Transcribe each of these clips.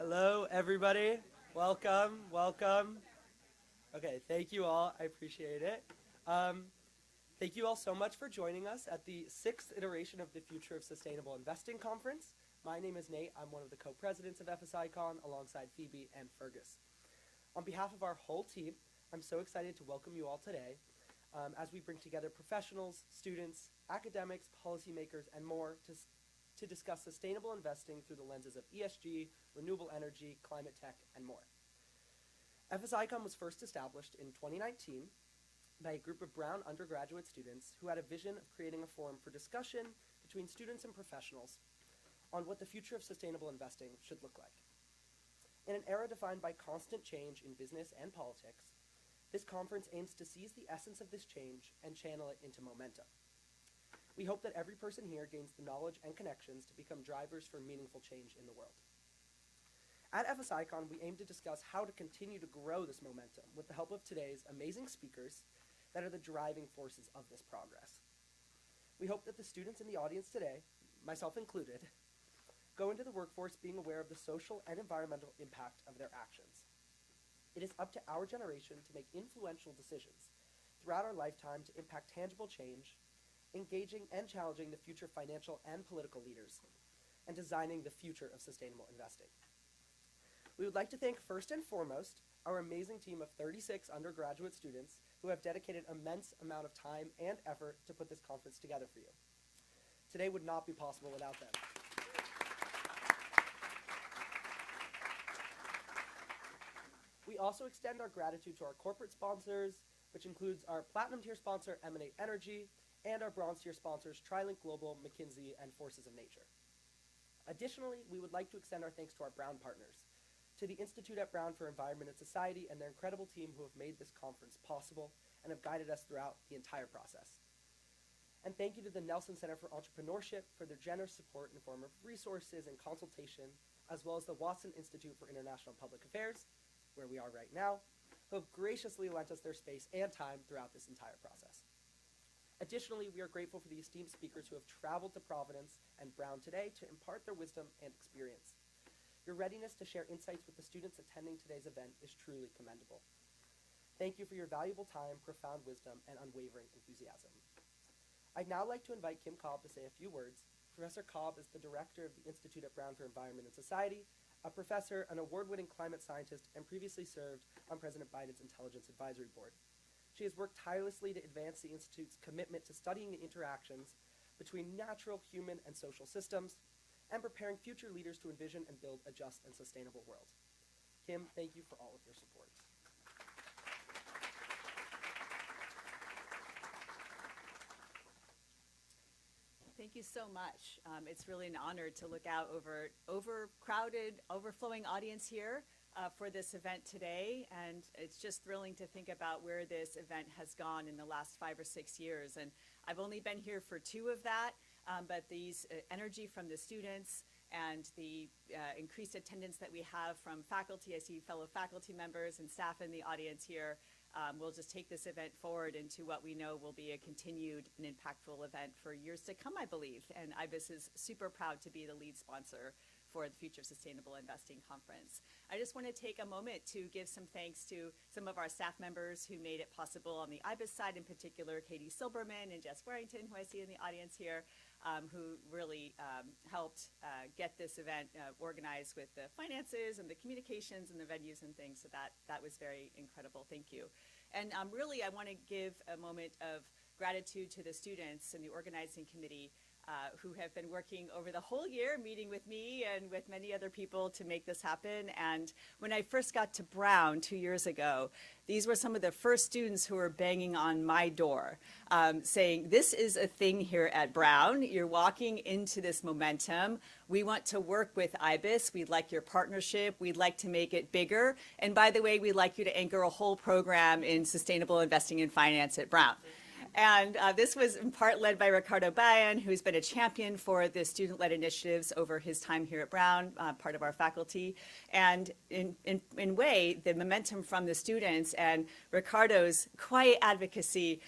Hello, everybody. Welcome, welcome. Okay, thank you all. I appreciate it. Thank you all so much for joining us at the 6th iteration of the Future of Sustainable Investing Conference. My name is Nate. I'm one of the co-presidents of FSIcon alongside Phoebe and Fergus. On behalf of our whole team, I'm so excited to welcome you all today as we bring together professionals, students, academics, policymakers, and more to discuss sustainable investing through the lenses of ESG, renewable energy, climate tech, and more. FSIcon was first established in 2019 by a group of Brown undergraduate students who had a vision of creating a forum for discussion between students and professionals on what the future of sustainable investing should look like. In an era defined by constant change in business and politics, this conference aims to seize the essence of this change and channel it into momentum. We hope that every person here gains the knowledge and connections to become drivers for meaningful change in the world. At FSIcon, we aim to discuss how to continue to grow this momentum with the help of today's amazing speakers that are the driving forces of this progress. We hope that the students in the audience today, myself included, go into the workforce being aware of the social and environmental impact of their actions. It is up to our generation to make influential decisions throughout our lifetime to impact tangible change, engaging and challenging the future financial and political leaders, and designing the future of sustainable investing. We would like to thank first and foremost our amazing team of 36 undergraduate students who have dedicated immense amount of time and effort to put this conference together for you. Today would not be possible without them. We also extend our gratitude to our corporate sponsors, which includes our platinum tier sponsor, Emanate Energy, and our bronze tier sponsors, TriLink Global, McKinsey, and Forces of Nature. Additionally, we would like to extend our thanks to our Brown partners, to the Institute at Brown for Environment and Society and their incredible team who have made this conference possible and have guided us throughout the entire process. And thank you to the Nelson Center for Entrepreneurship for their generous support in the form of resources and consultation, as well as the Watson Institute for International Public Affairs, where we are right now, who have graciously lent us their space and time throughout this entire process. Additionally, we are grateful for the esteemed speakers who have traveled to Providence and Brown today to impart their wisdom and experience. Your readiness to share insights with the students attending today's event is truly commendable. Thank you for your valuable time, profound wisdom, and unwavering enthusiasm. I'd now like to invite Kim Cobb to say a few words. Professor Cobb is the director of the Institute at Brown for Environment and Society, a professor, an award-winning climate scientist, and previously served on President Biden's Intelligence Advisory Board. She has worked tirelessly to advance the Institute's commitment to studying the interactions between natural, human, and social systems, and preparing future leaders to envision and build a just and sustainable world. Kim, thank you for all of your support. Thank you so much. It's really an honor to look out over overcrowded, overflowing audience here for this event today, and it's just thrilling to think about where this event has gone in the last 5 or 6 years. And I've only been here for 2 of that, but these energy from the students and the increased attendance that we have from faculty, I see fellow faculty members and staff in the audience here, will just take this event forward into what we know will be a continued and impactful event for years to come, I believe. And IBES is super proud to be the lead sponsor for the Future of Sustainable Investing Conference. I just want to take a moment to give some thanks to some of our staff members who made it possible on the IBES side, in particular Katie Silberman and Jess Warrington, who I see in the audience here, who really helped get this event organized with the finances and the communications and the venues and things. So that was very incredible. Thank you. And really, I want to give a moment of gratitude to the students and the organizing committee who have been working over the whole year, meeting with me and with many other people to make this happen. And when I first got to Brown 2 years ago, these were some of the first students who were banging on my door, saying, this is a thing here at Brown. You're walking into this momentum. We want to work with IBES. We'd like your partnership. We'd like to make it bigger. And by the way, we'd like you to anchor a whole program in sustainable investing and finance at Brown. And this was in part led by Ricardo Bayan, who's been a champion for the student-led initiatives over his time here at Brown, part of our faculty. And in way, the momentum from the students and Ricardo's quiet advocacy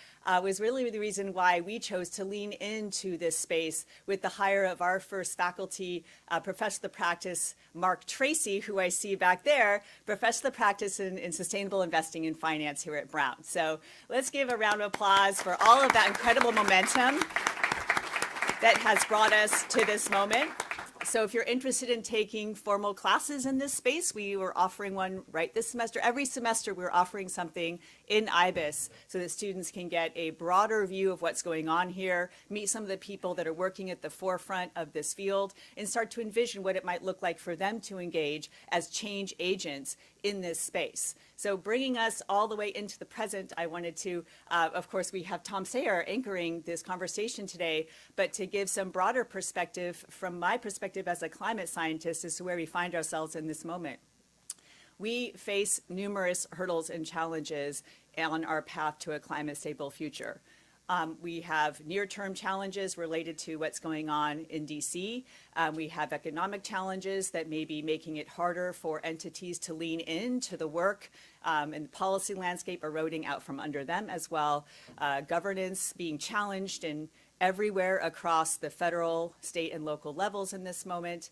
was really the reason why we chose to lean into this space with the hire of our first faculty professor of practice, Mark Tracy, who I see back there, professor of practice in sustainable investing and finance here at Brown. So let's give a round of applause for all of that incredible momentum that has brought us to this moment. So if you're interested in taking formal classes in this space, we were offering one right this semester. Every semester we're offering something in IBES so that students can get a broader view of what's going on here, meet some of the people that are working at the forefront of this field, and start to envision what it might look like for them to engage as change agents in this space. So bringing us all the way into the present, I wanted to, of course, we have Tom Steyer anchoring this conversation today, but to give some broader perspective from my perspective as a climate scientist as to where we find ourselves in this moment. We face numerous hurdles and challenges on our path to a climate-stable future. We have near-term challenges related to what's going on in DC. We have economic challenges that may be making it harder for entities to lean into the work and the policy landscape eroding out from under them as well. Governance being challenged in everywhere across the federal, state, and local levels in this moment.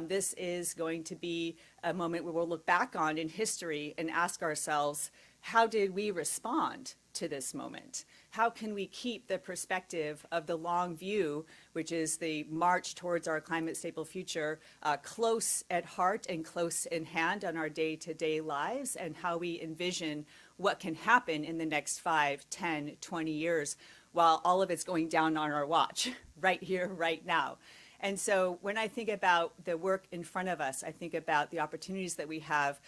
This is going to be a moment where we'll look back on in history and ask ourselves, how did we respond to this moment? How can we keep the perspective of the long view, which is the march towards our climate stable future, close at heart and close in hand on our day-to-day lives, and how we envision what can happen in the next 5, 10, 20 years while all of it's going down on our watch right here, right now. And so when I think about the work in front of us, I think about the opportunities that we have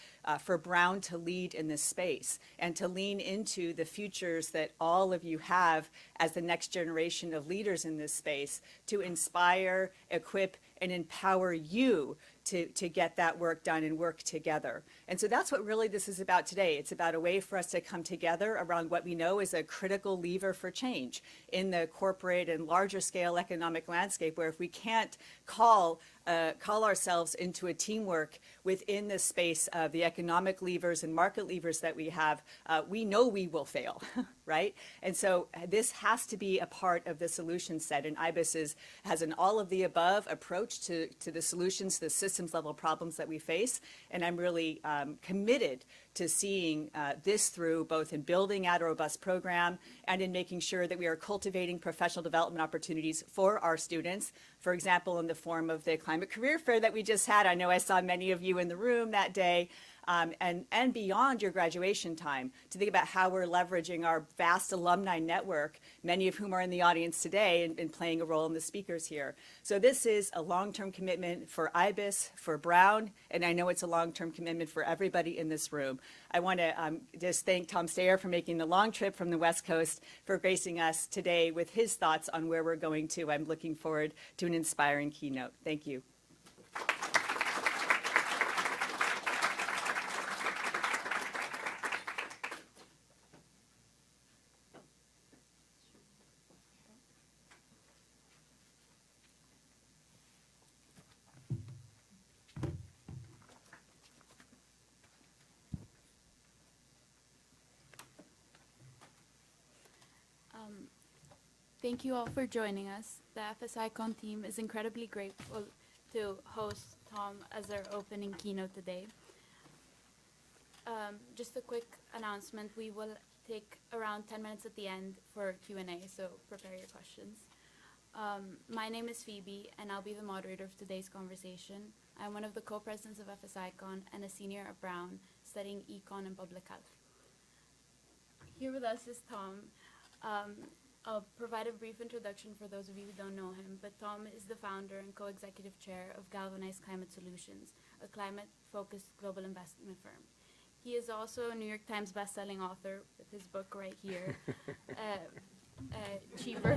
for Brown to lead in this space and to lean into the futures that all of you have as the next generation of leaders in this space to inspire, equip, and empower you to get that work done and work together. And so that's what really this is about today. It's about a way for us to come together around what we know is a critical lever for change in the corporate and larger scale economic landscape, where if we can't call ourselves into a teamwork within the space of the economic levers and market levers that we have, we know we will fail, right? And so this has to be a part of the solution set, and IBES has an all-of-the-above approach to the solutions, the systems-level problems that we face, and I'm really committed to seeing this through both in building out a robust program and in making sure that we are cultivating professional development opportunities for our students, for example, in the form of the Climate Career Fair that we just had. I know I saw many of you in the room that day. And beyond your graduation time, to think about how we're leveraging our vast alumni network, many of whom are in the audience today and playing a role in the speakers here. So this is a long-term commitment for IBES, for Brown, and I know it's a long-term commitment for everybody in this room. I want to just thank Tom Steyer for making the long trip from the West Coast, for gracing us today with his thoughts on where we're going to. I'm looking forward to an inspiring keynote. Thank you. Thank you all for joining us. The FSIcon team is incredibly grateful to host Tom as our opening keynote today. Just a quick announcement. We will take around 10 minutes at the end for Q&A, so prepare your questions. My name is Phoebe, and I'll be the moderator of today's conversation. I'm one of the co-presidents of FSIcon and a senior at Brown studying econ and public health. Here with us is Tom. I'll provide a brief introduction for those of you who don't know him, but Tom is the founder and co-executive chair of Galvanized Climate Solutions, a climate-focused global investment firm. He is also a New York Times bestselling author with his book right here, Cheaper,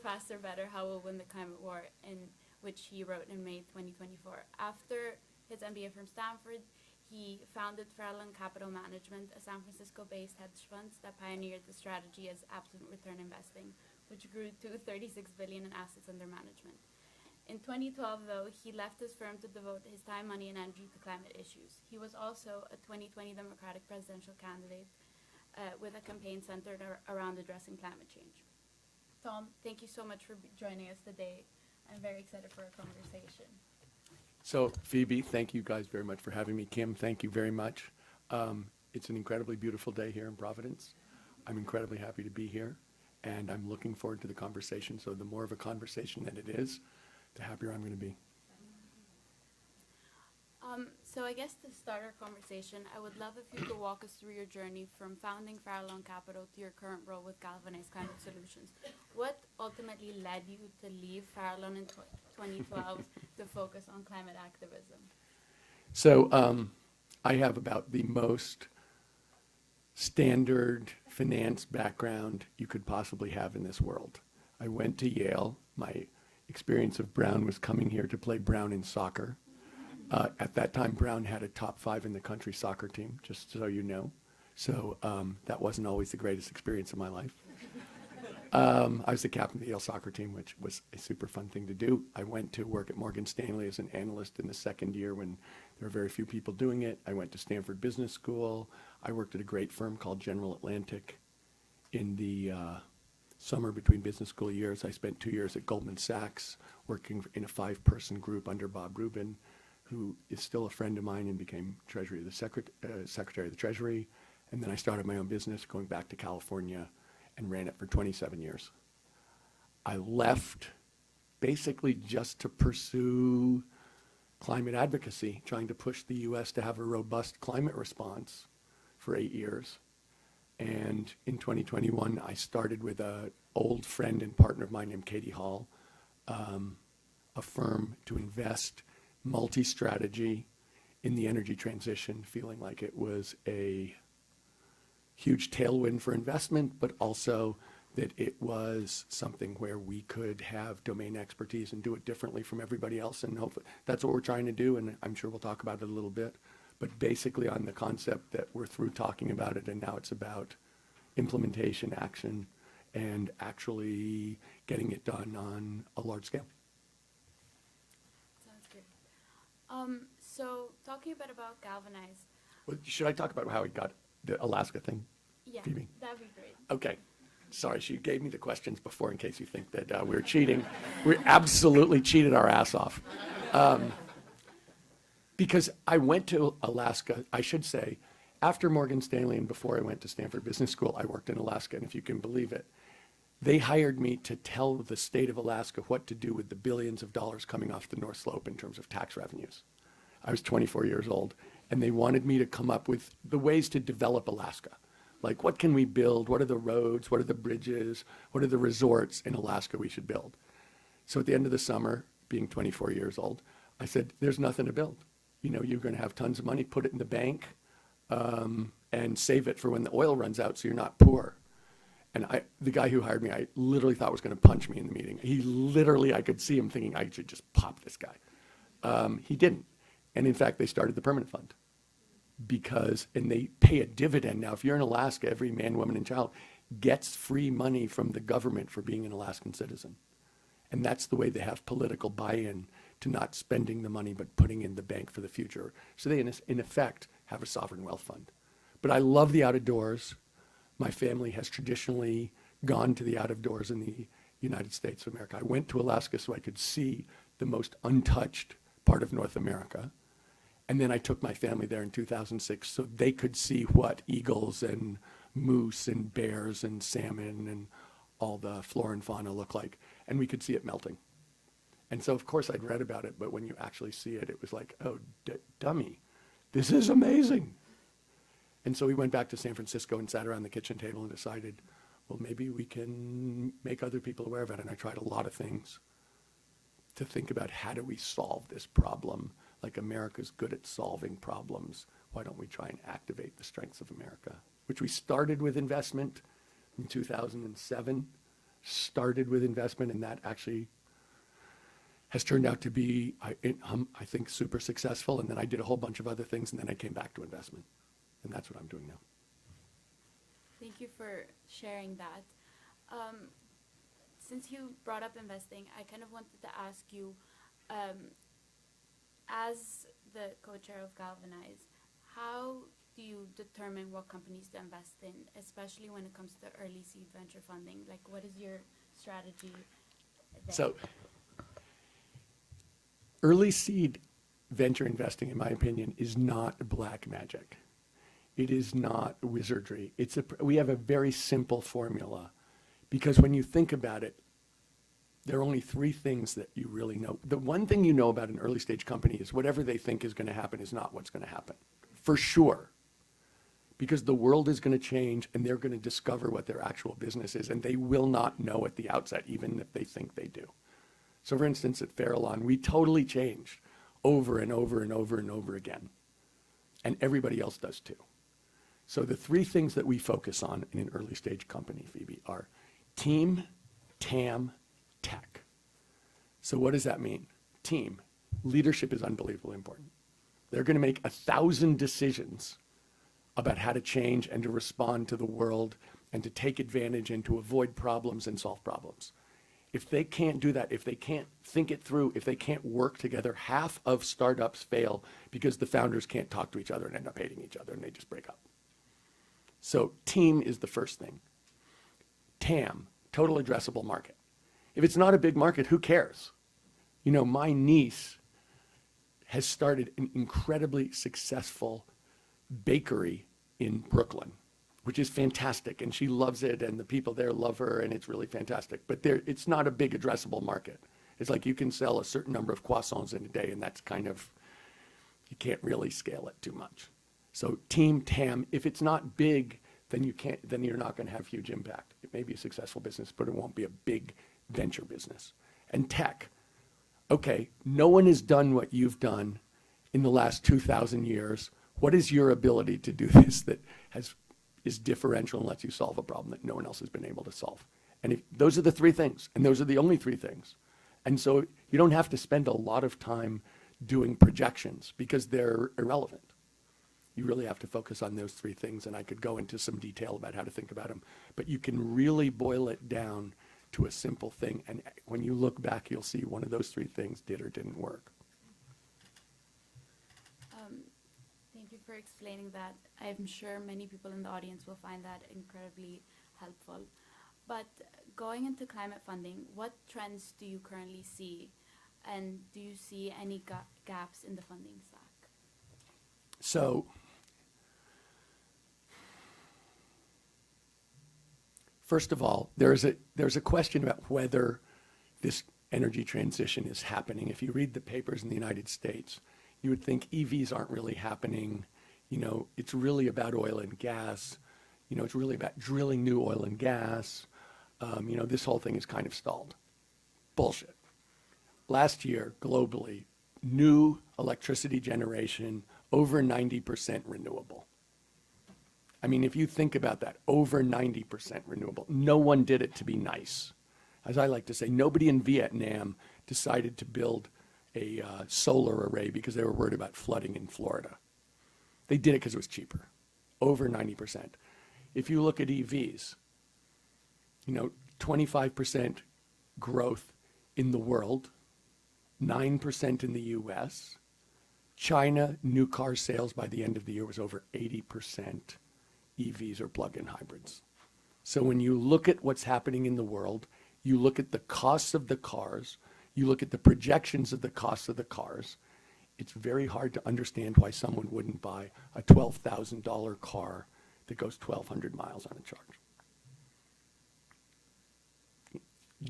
Faster, Better, How We'll Win the Climate War, in which he wrote in May 2024. After his MBA from Stanford, he founded Farallon Capital Management, a San Francisco-based hedge fund that pioneered the strategy as absolute return investing, which grew to $36 billion in assets under management. In 2012, though, he left his firm to devote his time, money, and energy to climate issues. He was also a 2020 Democratic presidential candidate with a campaign centered around addressing climate change. Tom, thank you so much for joining us today. I'm very excited for our conversation. So, Phoebe, thank you guys very much for having me. Kim, thank you very much. It's an incredibly beautiful day here in Providence. I'm incredibly happy to be here, and I'm looking forward to the conversation. So the more of a conversation that it is, the happier I'm going to be. So I guess to start our conversation, I would love if you could walk us through your journey from founding Farallon Capital to your current role with Galvanize Climate Solutions. What ultimately led you to leave Farallon in 2012 to focus on climate activism? So I have about the most standard finance background you could possibly have in this world. I went to Yale. My experience of Brown was coming here to play Brown in soccer. At that time, Brown had a top 5 in the country soccer team, just so you know. So that wasn't always the greatest experience of my life. I was the captain of the Yale soccer team, which was a super fun thing to do. I went to work at Morgan Stanley as an analyst in the second year when there were very few people doing it. I went to Stanford Business School. I worked at a great firm called General Atlantic. In the summer between business school years, I spent 2 years at Goldman Sachs working in a 5-person group under Bob Rubin, who is still a friend of mine and became Secretary of the Treasury. And then I started my own business going back to California and ran it for 27 years. I left basically just to pursue climate advocacy, trying to push the US to have a robust climate response for 8 years. And in 2021, I started with an old friend and partner of mine named Katie Hall, a firm to invest multi-strategy in the energy transition, feeling like it was a huge tailwind for investment, but also that it was something where we could have domain expertise and do it differently from everybody else. And hopefully that's what we're trying to do, and I'm sure we'll talk about it a little bit. But basically on the concept that we're through talking about it, and now it's about implementation, action, and actually getting it done on a large scale. Sounds good. So talking a bit about Galvanize. Well, should I talk about how we got the Alaska thing? Yeah, Phoebe? that'd be great. Okay. Sorry, she gave me the questions before in case you think that we were cheating. We absolutely cheated our ass off. Because I went to Alaska, I should say, after Morgan Stanley and before I went to Stanford Business School, I worked in Alaska, and if you can believe it, they hired me to tell the state of Alaska what to do with the billions of dollars coming off the North Slope in terms of tax revenues. I was 24 years old, and they wanted me to come up with the ways to develop Alaska. Like, what can we build? What are the roads? What are the bridges? What are the resorts in Alaska we should build? So at the end of the summer, being 24 years old, I said, there's nothing to build. You know, you're going to have tons of money, put it in the bank, and save it for when the oil runs out so you're not poor. And the guy who hired me, I literally thought was going to punch me in the meeting. He literally, I could see him thinking I should just pop this guy. He didn't. And in fact, they started the permanent fund and they pay a dividend. Now, if you're in Alaska, every man, woman, and child gets free money from the government for being an Alaskan citizen. And that's the way they have political buy-in to not spending the money, but putting in the bank for the future. So they, in effect, have a sovereign wealth fund. But I love the out of doors. My family has traditionally gone to the out of doors in the United States of America. I went to Alaska so I could see the most untouched part of North America. And then I took my family there in 2006 so they could see what eagles and moose and bears and salmon and all the flora and fauna look like. And we could see it melting. And so, of course, I'd read about it, but when you actually see it, it was like, oh, dummy, this is amazing. And so we went back to San Francisco and sat around the kitchen table and decided, well, maybe we can make other people aware of it. And I tried a lot of things to think about how do we solve this problem? Like, America's good at solving problems. Why don't we try and activate the strengths of America? Which we started with investment in 2007, and that actually has turned out to be, I think, super successful. And then I did a whole bunch of other things, and then I came back to investment. And that's what I'm doing now. Thank you for sharing that. Since you brought up investing, I kind of wanted to ask you, as the co-chair of Galvanize, how do you determine what companies to invest in, especially when it comes to early seed venture funding? Like, what is your strategy there? So early seed venture investing, in my opinion, is not black magic. It is not wizardry. We have a very simple formula, because when you think about it, there are only three things that you really know. The one thing you know about an early stage company is whatever they think is going to happen is not what's going to happen, for sure. Because the world is going to change and they're going to discover what their actual business is, and they will not know at the outset, even if they think they do. So for instance, at Farallon, we totally changed over and over and over and over again. And everybody else does too. So the three things that we focus on in an early stage company, Phoebe, are team, TAM, tech. So what does that mean? Team. Leadership is unbelievably important. They're going to make 1,000 decisions about how to change and to respond to the world and to take advantage and to avoid problems and solve problems. If they can't do that, if they can't think it through, if they can't work together, half of startups fail because the founders can't talk to each other and end up hating each other and they just break up. So team is the first thing. TAM, total addressable market. If it's not a big market, who cares? You know, my niece has started an incredibly successful bakery in Brooklyn, which is fantastic, and she loves it, and the people there love her, and it's really fantastic. But it's not a big addressable market. It's like you can sell a certain number of croissants in a day, and that's kind of, you can't really scale it too much. So team, TAM, if it's not big, then you're not going to have huge impact. It may be a successful business, but it won't be a big venture business. And tech, okay, no one has done what you've done in the last 2,000 years. What is your ability to do this that is differential and lets you solve a problem that no one else has been able to solve? And those are the three things, and those are the only three things. And so you don't have to spend a lot of time doing projections because they're irrelevant. You really have to focus on those three things, and I could go into some detail about how to think about them, but you can really boil it down to a simple thing, and when you look back, you'll see one of those three things did or didn't work. Thank you for explaining that. I'm sure many people in the audience will find that incredibly helpful. But going into climate funding, what trends do you currently see? And do you see any gaps in the funding stack? So, first of all, there's a question about whether this energy transition is happening. If you read the papers in the United States, you would think EVs aren't really happening. You know, it's really about oil and gas. You know, it's really about drilling new oil and gas. You know, this whole thing is kind of stalled. Bullshit. Last year, globally, new electricity generation, over 90% renewable. I mean, if you think about that, over 90% renewable. No one did it to be nice. As I like to say, nobody in Vietnam decided to build a solar array because they were worried about flooding in Florida. They did it because it was cheaper, over 90%. If you look at EVs, you know, 25% growth in the world, 9% in the US. China, new car sales by the end of the year was over 80% EVs or plug-in hybrids. So when you look at what's happening in the world, you look at the costs of the cars, you look at the projections of the costs of the cars, it's very hard to understand why someone wouldn't buy a $12,000 car that goes 1,200 miles on a charge.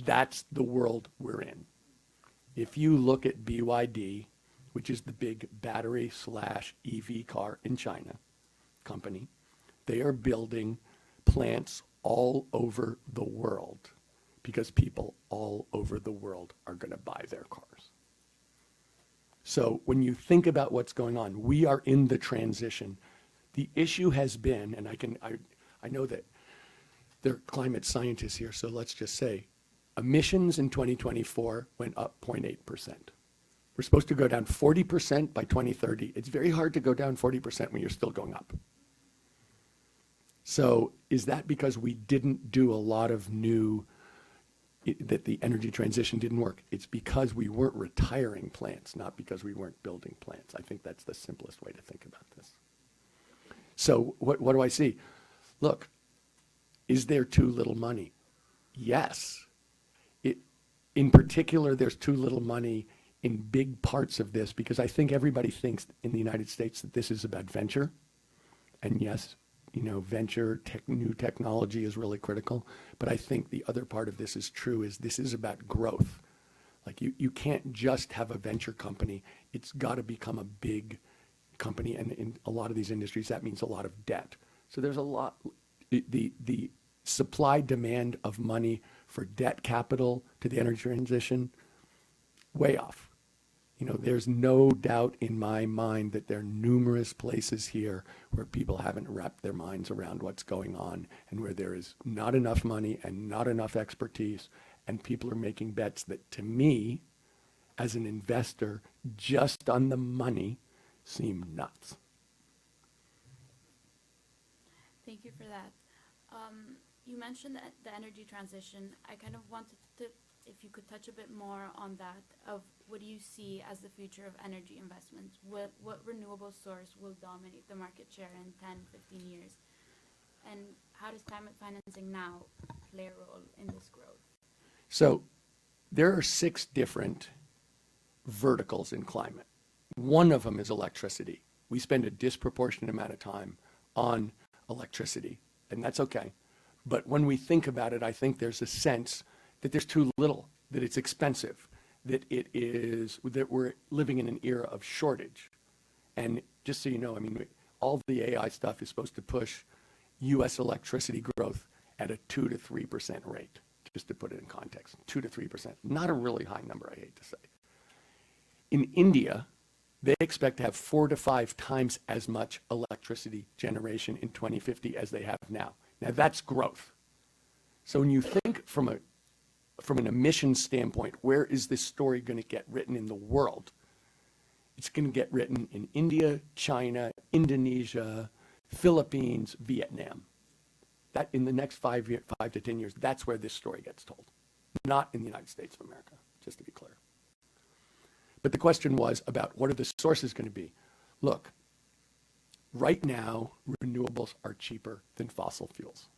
That's the world we're in. If you look at BYD, which is the big battery/EV car in China company, they are building plants all over the world because people all over the world are going to buy their cars. So when you think about what's going on, we are in the transition. The issue has been, and I know that there are climate scientists here, so let's just say, emissions in 2024 went up 0.8%. We're supposed to go down 40% by 2030. It's very hard to go down 40% when you're still going up. So is that because we didn't do a lot of that the energy transition didn't work? It's because we weren't retiring plants, not because we weren't building plants. I think that's the simplest way to think about this. So what do I see? Look, is there too little money? Yes. In particular, there's too little money in big parts of this because I think everybody thinks in the United States that this is about venture. And yes, venture, new technology is really critical. But I think the other part of this is true, is this is about growth. Like you can't just have a venture company. It's got to become a big company. And in a lot of these industries, that means a lot of debt. So there's a lot, the supply demand of money for debt capital to the energy transition, way off. There's no doubt in my mind that there are numerous places here where people haven't wrapped their minds around what's going on and where there is not enough money and not enough expertise, and people are making bets that, to me, as an investor, just on the money, seem nuts. Thank you for that. You mentioned the energy transition. I kind of wanted to, if you could touch a bit more on that, of what do you see as the future of energy investments? What renewable source will dominate the market share in 10, 15 years? And how does climate financing now play a role in this growth? So there are 6 different verticals in climate. One of them is electricity. We spend a disproportionate amount of time on electricity, and that's okay. But when we think about it, I think there's a sense that there's too little, that it's expensive, that we're living in an era of shortage. And just so you know, all the AI stuff is supposed to push U.S. electricity growth at a 2 to 3% rate, just to put it in context, 2 to 3%. Not a really high number, I hate to say. In India, they expect to have 4 to 5 times as much electricity generation in 2050 as they have now. Now that's growth. So when you think from an emissions standpoint, where is this story going to get written in the world? It's going to get written in India, China, Indonesia, Philippines, Vietnam. That in the next 5 to 10 years, that's where this story gets told. Not in the United States of America, just to be clear. But the question was about what are the sources going to be? Look, right now, renewables are cheaper than fossil fuels.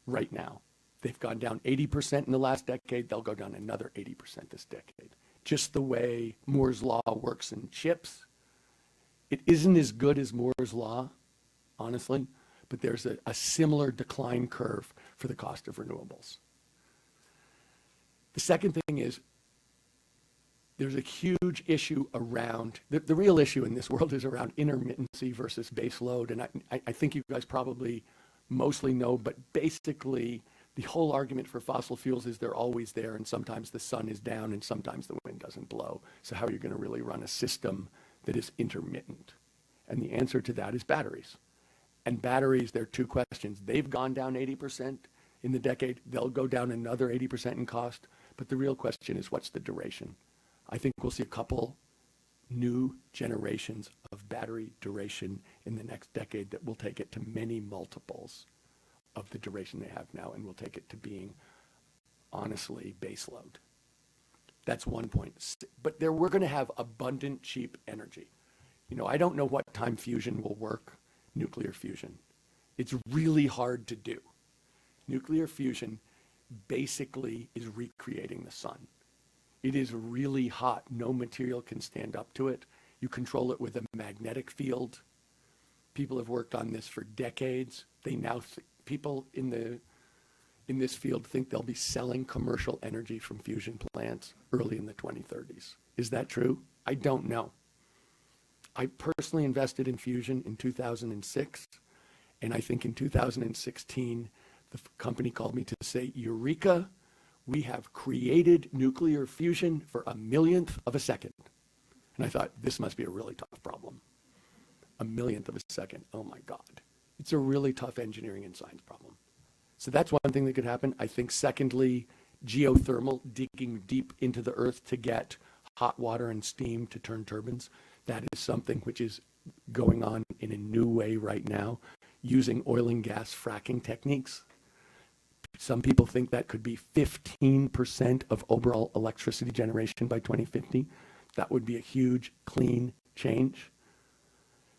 Right now. They've gone down 80% in the last decade. They'll go down another 80% this decade. Just the way Moore's Law works in chips. It isn't as good as Moore's Law, honestly, but there's a similar decline curve for the cost of renewables. The second thing is there's a huge issue around, the real issue in this world is around intermittency versus base load. And I think you guys probably mostly know, but basically the whole argument for fossil fuels is they're always there, and sometimes the sun is down and sometimes the wind doesn't blow. So how are you going to really run a system that is intermittent? And the answer to that is batteries. And batteries, there are 2 questions. They've gone down 80% in the decade. They'll go down another 80% in cost. But the real question is, what's the duration? I think we'll see a couple new generations of battery duration in the next decade that will take it to many multiples of the duration they have now, and will take it to being, honestly, baseload. That's one point. But we're going to have abundant, cheap energy. I don't know what time fusion will work, nuclear fusion. It's really hard to do. Nuclear fusion basically is recreating the sun. It is really hot. No material can stand up to it. You control it with a magnetic field. People have worked on this for decades. People in this field think they'll be selling commercial energy from fusion plants early in the 2030s. Is that true? I don't know. I personally invested in fusion in 2006, and I think in 2016, the company called me to say, Eureka, we have created nuclear fusion for 1/1,000,000th of a second. And I thought, this must be a really tough problem. 1/1,000,000th of a second, oh my God. It's a really tough engineering and science problem. So that's one thing that could happen. I think secondly, geothermal, digging deep into the earth to get hot water and steam to turn turbines. That is something which is going on in a new way right now, using oil and gas fracking techniques. Some people think that could be 15% of overall electricity generation by 2050. That would be a huge, clean change.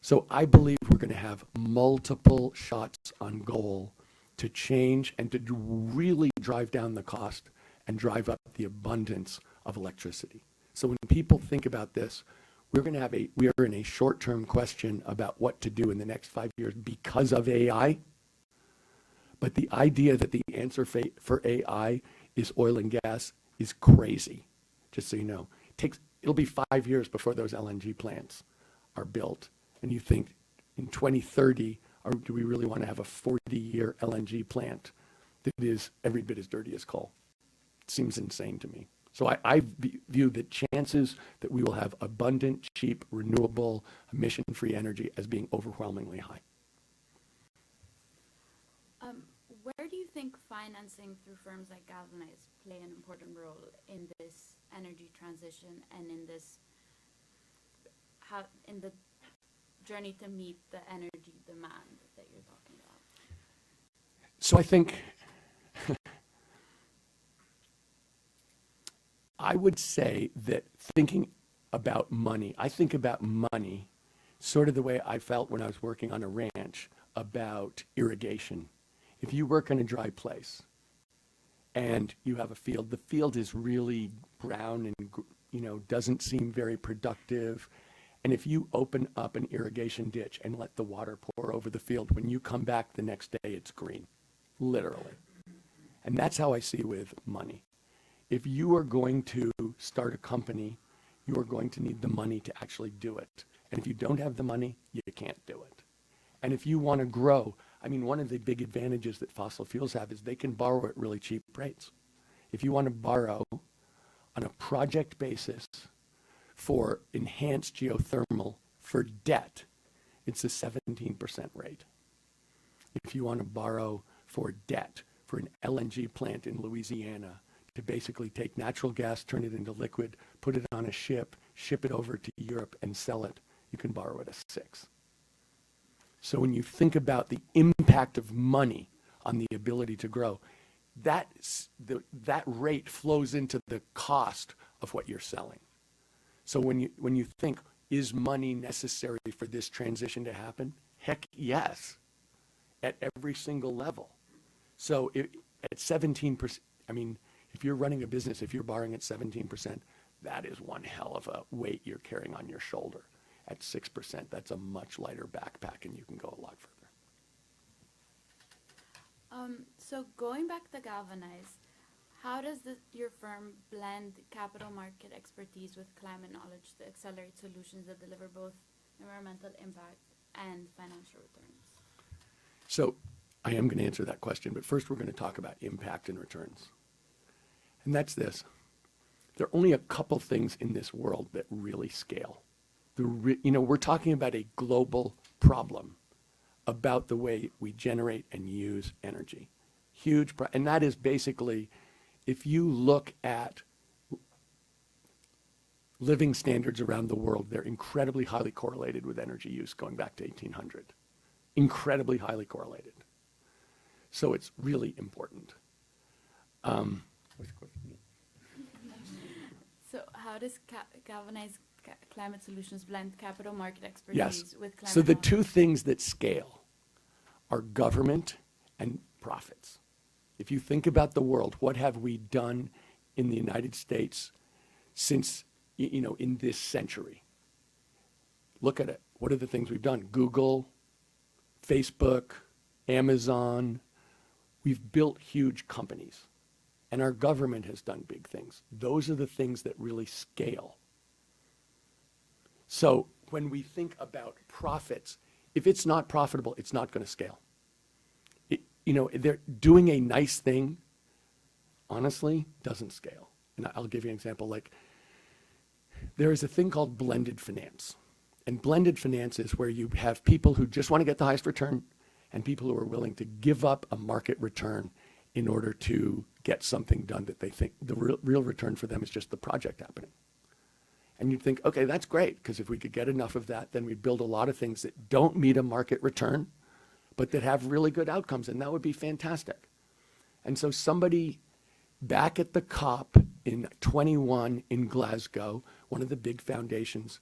So I believe we're going to have multiple shots on goal to change and to really drive down the cost and drive up the abundance of electricity. So when people think about this, we are in a short-term question about what to do in the next 5 years because of AI. But the idea that the answer for AI is oil and gas is crazy, just so you know. It'll be 5 years before those LNG plants are built. And you think in 2030, or do we really want to have a 40-year LNG plant that is every bit as dirty as coal? It seems insane to me. So I view the chances that we will have abundant, cheap, renewable, emission-free energy as being overwhelmingly high. Where do you think financing through firms like Galvanize play an important role in this energy transition and in this, in the journey to meet the energy demand that you're talking about? So I think I would say that thinking about money, I think about money sort of the way I felt when I was working on a ranch about irrigation. If you work in a dry place and you have a field, the field is really brown and doesn't seem very productive. And if you open up an irrigation ditch and let the water pour over the field, when you come back the next day, it's green, literally. And that's how I see with money. If you are going to start a company, you are going to need the money to actually do it. And if you don't have the money, you can't do it. And if you want to grow, one of the big advantages that fossil fuels have is they can borrow at really cheap rates. If you want to borrow on a project basis for enhanced geothermal for debt, it's a 17% rate. If you want to borrow for debt for an LNG plant in Louisiana to basically take natural gas, turn it into liquid, put it on a ship, ship it over to Europe and sell it, you can borrow at a 6. So when you think about the impact of money on the ability to grow, that rate flows into the cost of what you're selling. So when you think, is money necessary for this transition to happen? Heck yes, at every single level. So at 17%, if you're running a business, if you're borrowing at 17%, that is one hell of a weight you're carrying on your shoulder. At 6%, that's a much lighter backpack and you can go a lot further. So going back to Galvanize, how does your firm blend capital market expertise with climate knowledge to accelerate solutions that deliver both environmental impact and financial returns? So I am going to answer that question, but first we're going to talk about impact and returns. And that's this. There are only a couple things in this world that really scale. We're talking about a global problem about the way we generate and use energy. And that is basically, if you look at living standards around the world, they're incredibly highly correlated with energy use going back to 1800. Incredibly highly correlated. So it's really important. What's the question? So how does Galvanize Climate Solutions blend capital market expertise with climate So the knowledge? two things that scale are government and profits. If you think about the world, what have we done in the United States since, in this century? Look at it. What are the things we've done? Google, Facebook, Amazon. We've built huge companies. And our government has done big things. Those are the things that really scale. So when we think about profits, if it's not profitable, it's not going to scale. They're doing a nice thing, honestly, doesn't scale. And I'll give you an example. Like, there is a thing called blended finance. And blended finance is where you have people who just want to get the highest return and people who are willing to give up a market return in order to get something done that they think the real return for them is just the project happening. And you'd think, okay, that's great, because if we could get enough of that, then we'd build a lot of things that don't meet a market return, but that have really good outcomes, and that would be fantastic. And so somebody back at the COP in 21 in Glasgow, one of the big foundations,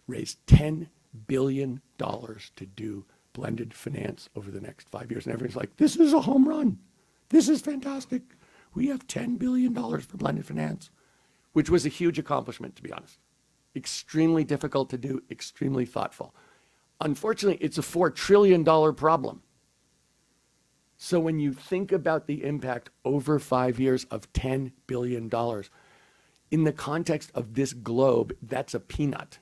raised $10 billion to do blended finance over the next 5 years. And everyone's like, this is a home run. This is fantastic. We have $10 billion for blended finance, which was a huge accomplishment, to be honest. Extremely difficult to do, extremely thoughtful. Unfortunately, it's a $4 trillion problem. So when you think about the impact over 5 years of $10 billion, in the context of this globe, that's a peanut.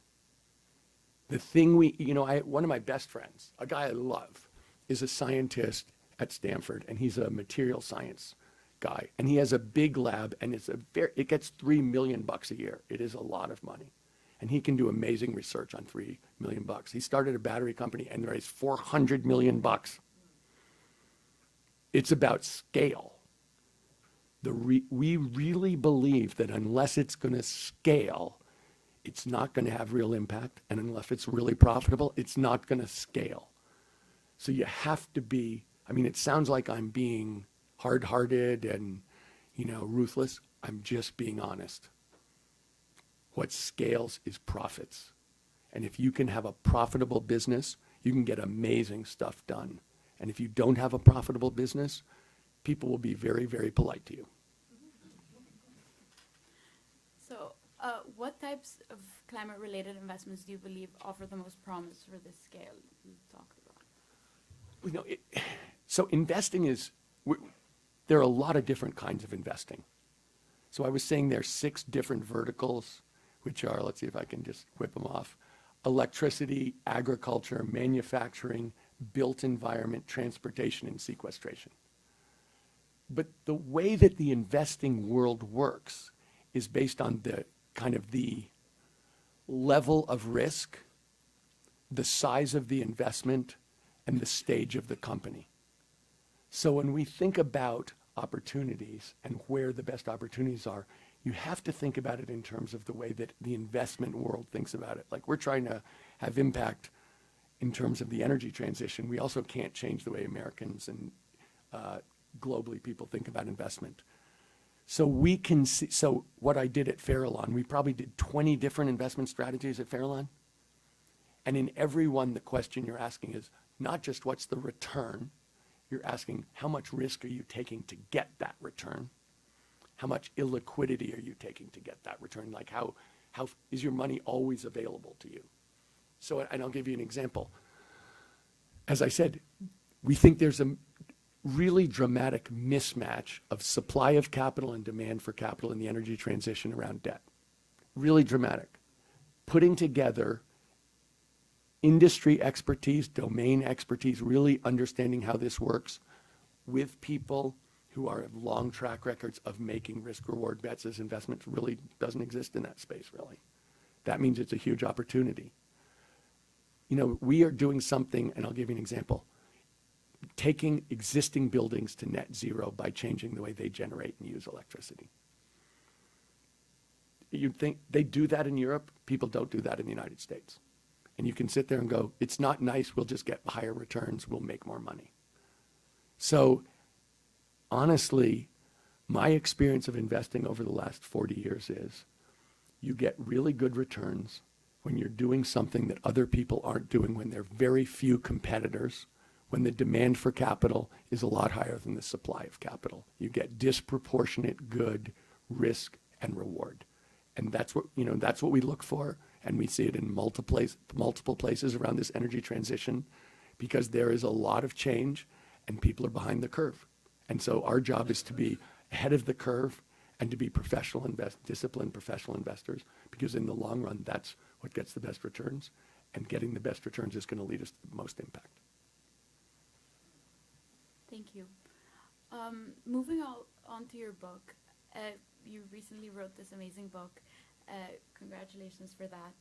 The thing one of my best friends, a guy I love, is a scientist at Stanford, and he's a material science guy. And he has a big lab, and it gets $3 million a year. It is a lot of money. And he can do amazing research on $3 million. He started a battery company and raised $400 million. It's about scale. We really believe that unless it's going to scale, it's not going to have real impact. And unless it's really profitable, it's not going to scale. So you have to be, it sounds like I'm being hard-hearted and, ruthless. I'm just being honest. What scales is profits. And if you can have a profitable business, you can get amazing stuff done. And if you don't have a profitable business, people will be very, very polite to you. So what types of climate-related investments do you believe offer the most promise for this scale you talked about? So investing there are a lot of different kinds of investing. So I was saying there are 6 different verticals, which are, let's see if I can just whip them off: electricity, agriculture, manufacturing, built environment, transportation, and sequestration. But the way that the investing world works is based on the level of risk, the size of the investment, and the stage of the company. So when we think about opportunities and where the best opportunities are, you have to think about it in terms of the way that the investment world thinks about it. Like, we're trying to have impact in terms of the energy transition. We also can't change the way Americans and globally people think about investment. So we can see, so what I did at Farallon, we probably did 20 different investment strategies at Farallon. And in every one, the question you're asking is not just what's the return, you're asking how much risk are you taking to get that return? How much illiquidity are you taking to get that return? Like, how is your money always available to you? So, and I'll give you an example. As I said, we think there's a really dramatic mismatch of supply of capital and demand for capital in the energy transition around debt. Really dramatic. Putting together industry expertise, domain expertise, really understanding how this works with people who have long track records of making risk-reward bets as investments really doesn't exist in that space, really. That means it's a huge opportunity. You know, we are doing something, and I'll give you an example, taking existing buildings to net zero by changing the way they generate and use electricity. You'd think they do that in Europe. People don't do that in the United States. And you can sit there and go, it's not nice, we'll just get higher returns, we'll make more money. So honestly, my experience of investing over the last 40 years is you get really good returns when you're doing something that other people aren't doing, when there are very few competitors, when the demand for capital is a lot higher than the supply of capital. You get disproportionate good risk and reward. And that's what, that's what we look for. And we see it in multiple places around this energy transition, because there is a lot of change and people are behind the curve. And so our job is to be ahead of the curve and to be disciplined professional investors, because in the long run, that's what gets the best returns. And getting the best returns is going to lead us to the most impact. Thank you. Moving on to your book, you recently wrote this amazing book. Congratulations for that.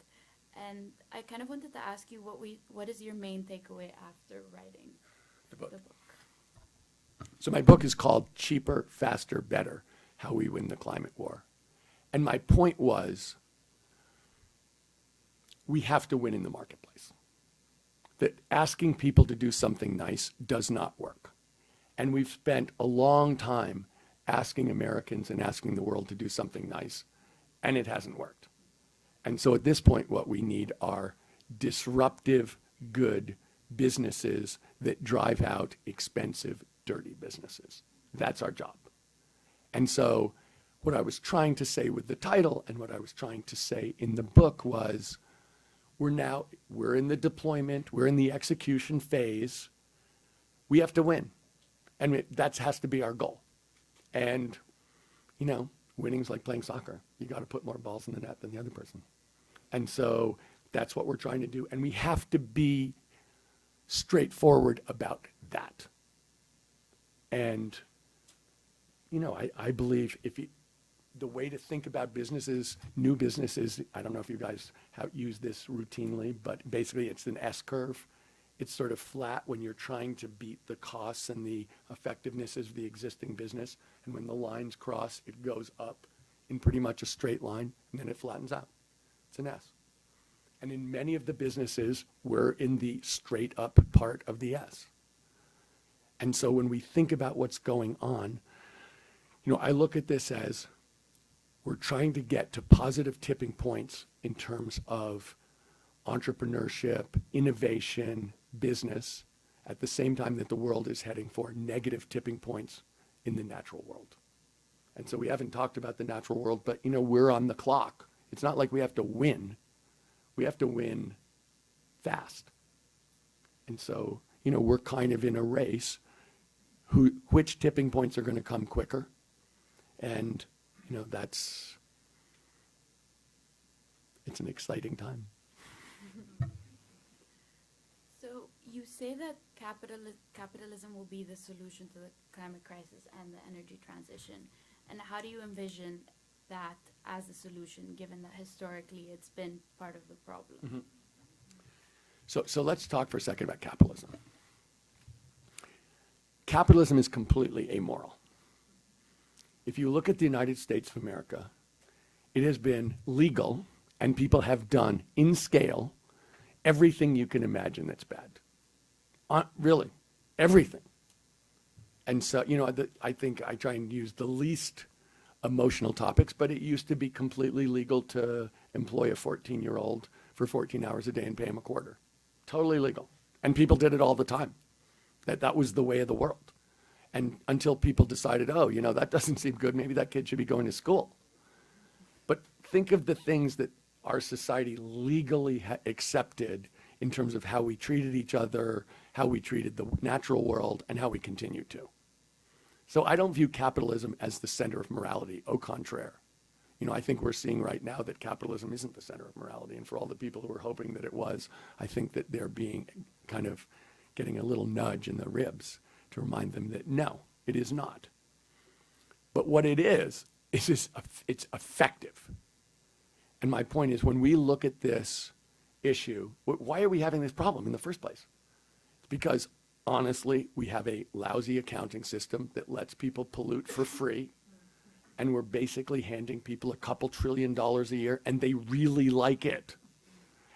And I kind of wanted to ask you what is your main takeaway after writing the book? So my book is called Cheaper, Faster, Better: How We Win the Climate War. And my point was, we have to win in the marketplace. That asking people to do something nice does not work. And we've spent a long time asking Americans and asking the world to do something nice, and it hasn't worked. And so at this point, what we need are disruptive, good businesses that drive out expensive, dirty businesses. That's our job. And so what I was trying to say with the title and what I was trying to say in the book was, we're in the deployment, we're in the execution phase. We have to win. And that has to be our goal. And, you know, winning's like playing soccer. You got to put more balls in the net than the other person. And so that's what we're trying to do. And we have to be straightforward about that. And, you know, I believe the way to think about businesses, new businesses, I don't know if you guys use this routinely, but basically it's an S curve. It's sort of flat when you're trying to beat the costs and the effectiveness of the existing business. And when the lines cross, it goes up in pretty much a straight line, and then it flattens out. It's an S. And in many of the businesses, we're in the straight up part of the S. And so when we think about what's going on, you know, I look at this as we're trying to get to positive tipping points in terms of entrepreneurship, innovation, business, at the same time that the world is heading for negative tipping points in the natural world. And so we haven't talked about the natural world, but, you know, we're on the clock. It's not like we have to win. We have to win fast. And so, you know, we're kind of in a race. Which tipping points are going to come quicker? And, you know, it's an exciting time. So you say that capitalism will be the solution to the climate crisis and the energy transition. And how do you envision that as a solution, given that historically it's been part of the problem? Mm-hmm. So let's talk for a second about capitalism. Capitalism is completely amoral. If you look at the United States of America, it has been legal, and people have done, in scale, everything you can imagine that's bad. Really, everything. And so, you know, I think I try and use the least emotional topics, but it used to be completely legal to employ a 14-year-old for 14 hours a day and pay him a quarter. Totally legal. And people did it all the time. That was the way of the world. And until people decided, oh, you know, that doesn't seem good, maybe that kid should be going to school. But think of the things that our society legally accepted in terms of how we treated each other, how we treated the natural world, and how we continue to. So I don't view capitalism as the center of morality, au contraire. You know, I think we're seeing right now that capitalism isn't the center of morality, and for all the people who are hoping that it was, I think that they're being kind of getting a little nudge in the ribs to remind them that no, it is not. But what it is it's effective. And my point is, when we look at this issue, why are we having this problem in the first place? It's because, honestly, we have a lousy accounting system that lets people pollute for free, and we're basically handing people a couple $1 trillion a year, and they really like it.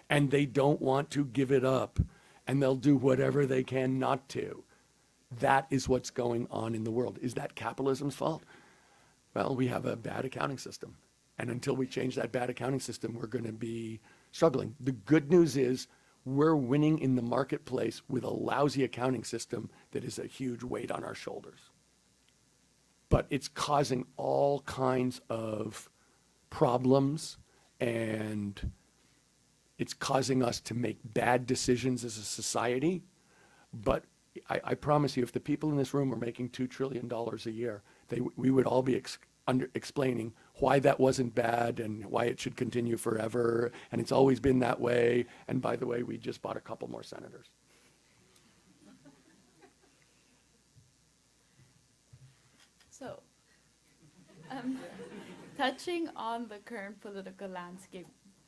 And they don't want to give it up, and they'll do whatever they can not to. That is what's going on in the world. Is that capitalism's fault? Well, we have a bad accounting system. And until we change that bad accounting system, we're going to be struggling. The good news is we're winning in the marketplace with a lousy accounting system that is a huge weight on our shoulders. But it's causing all kinds of problems, and it's causing us to make bad decisions as a society. But I promise you, if the people in this room were making $2 trillion a year, we would all be explaining why that wasn't bad and why it should continue forever, and it's always been that way. And by the way, we just bought a couple more senators. So, touching on the current political landscape,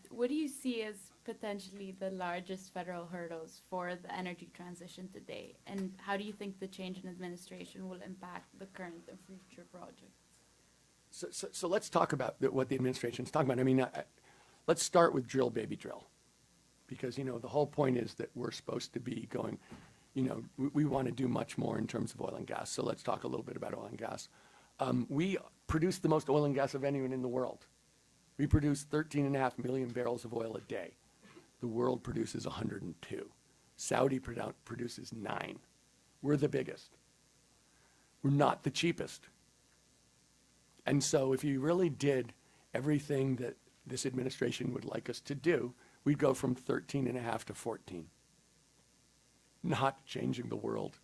what do you see as potentially the largest federal hurdles for the energy transition today? And how do you think the change in administration will impact the current and future projects? So let's talk about what the administration's talking about. I mean, let's start with drill, baby, drill. Because, you know, the whole point is that we're supposed to be going, you know, we want to do much more in terms of oil and gas. So let's talk a little bit about oil and gas. We produce the most oil and gas of anyone in the world. We produce 13.5 million barrels of oil a day. The world produces 102. Saudi produces 9. We're the biggest. We're not the cheapest. And so if you really did everything that this administration would like us to do, we'd go from 13.5 to 14. Not changing the world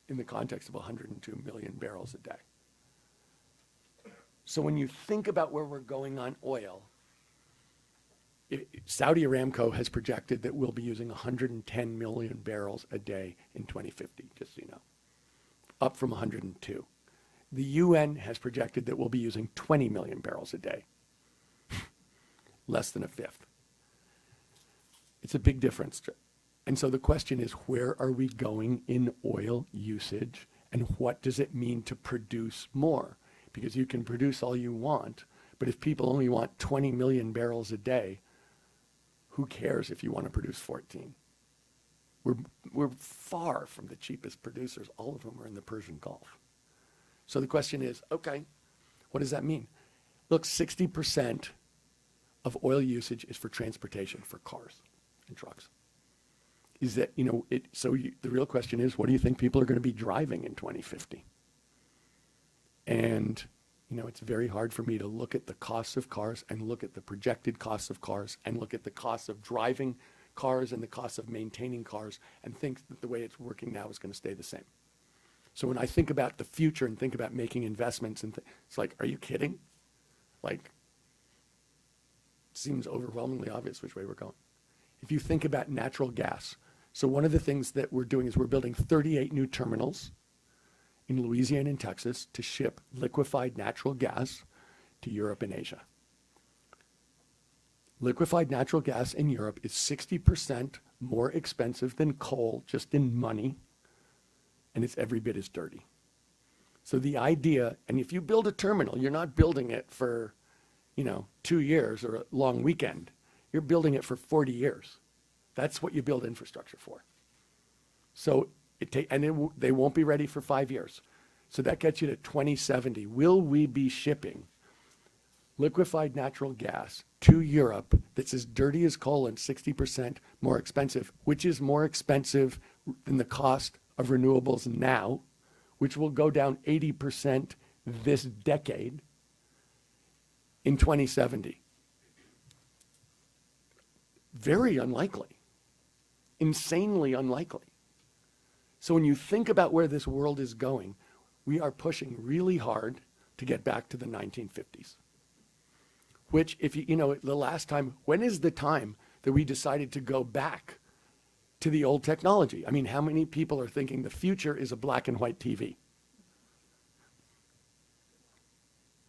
in the context of 102 million barrels a day. So when you think about where we're going on oil, Saudi Aramco has projected that we'll be using 110 million barrels a day in 2050, just so you know, up from 102. The UN has projected that we'll be using 20 million barrels a day, less than a fifth. It's a big difference. And so the question is, where are we going in oil usage, and what does it mean to produce more? Because you can produce all you want, but if people only want 20 million barrels a day, who cares if you want to produce 14? We're far from the cheapest producers. All of them are in the Persian Gulf. So the question is, okay, what does that mean? Look, 60% of oil usage is for transportation, for cars and trucks. Is that, the real question is, what do you think people are going to be driving in 2050? And, it's very hard for me to look at the costs of cars and look at the projected costs of cars and look at the costs of driving cars and the costs of maintaining cars and think that the way it's working now is going to stay the same. So when I think about the future and think about making investments, it's like, are you kidding? Like, seems overwhelmingly obvious which way we're going. If you think about natural gas, so one of the things that we're doing is we're building 38 new terminals in Louisiana and Texas to ship liquefied natural gas to Europe and Asia. Liquefied natural gas in Europe is 60% more expensive than coal, just in money, and it's every bit as dirty. So the idea, and if you build a terminal, you're not building it for, 2 years or a long weekend. You're building it for 40 years. That's what you build infrastructure for. So they won't be ready for 5 years. So that gets you to 2070. Will we be shipping liquefied natural gas to Europe that's as dirty as coal and 60% more expensive, which is more expensive than the cost of renewables now, which will go down 80% this decade in 2070? Very unlikely. Insanely unlikely. So when you think about where this world is going, we are pushing really hard to get back to the 1950s. Which, if the last time, when is the time that we decided to go back to the old technology? I mean, how many people are thinking the future is a black and white TV?